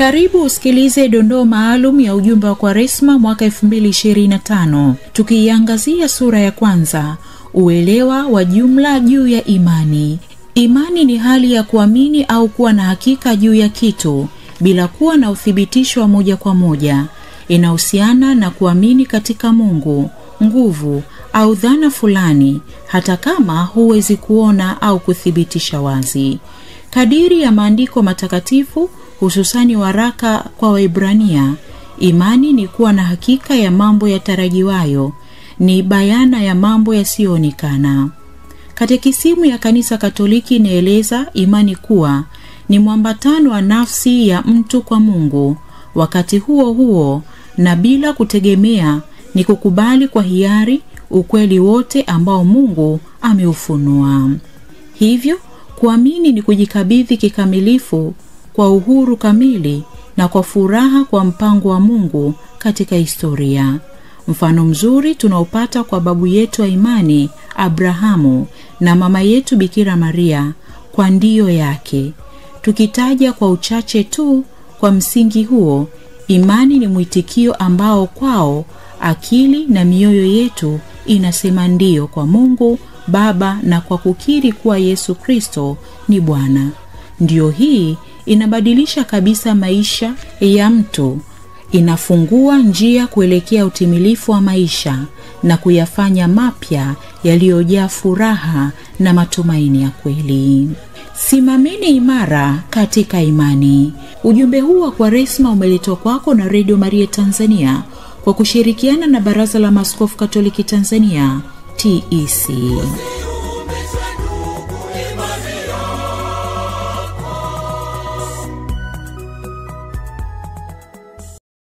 Karibu usikilize dondoo maalum ya ujumbe wa Kwaresma mwaka 2025, tukiiangazia sura ya kwanza, uelewa wa jumla juu ya imani. Imani ni hali ya kuamini au kuwa na hakika juu ya kitu bila kuwa na uthibitisho wa moja kwa moja. Inahusiana na kuamini katika Mungu, nguvu au dhana fulani, hata kama huwezi kuona au kuthibitisha wazi. Kadiri ya maandiko matakatifu, hususani waraka kwa Waebrania, imani ni kuwa na hakika ya mambo yatarajiwayo, ni bayana ya mambo yasiyoonekana. Katekisimu ya Kanisa Katoliki inaeleza imani kuwa ni mwambatano wa nafsi ya mtu kwa Mungu. Wakati huo huo na bila kutegemea, ni kukubali kwa hiari ukweli wote ambao Mungu ameufunua. Hivyo, kuamini ni kujikabidhi kikamilifu kwa uhuru kamili na kwa furaha kwa mpango wa Mungu katika historia. Mfano mzuri tunaupata kwa babu yetu wa imani Abrahamu na mama yetu Bikira Maria kwa ndio yake. Tukitaja kwa uchache tu, kwa msingi huo, imani ni mwitikio ambao kwao akili na mioyo yetu inasema ndio kwa Mungu Baba na kwa kukiri kuwa Yesu Kristo ni Bwana. Ndio hii inabadilisha kabisa maisha ya mtu, inafungua njia kuelekea utimilifu wa maisha na kuyafanya mapya yaliyojaa furaha na matumaini ya kweli. Simameni imara katika imani. Ujumbe huu wa Kwaresma umeletwa kwako na Radio Maria Tanzania kwa kushirikiana na Baraza la Maaskofu Katoliki Tanzania, TEC.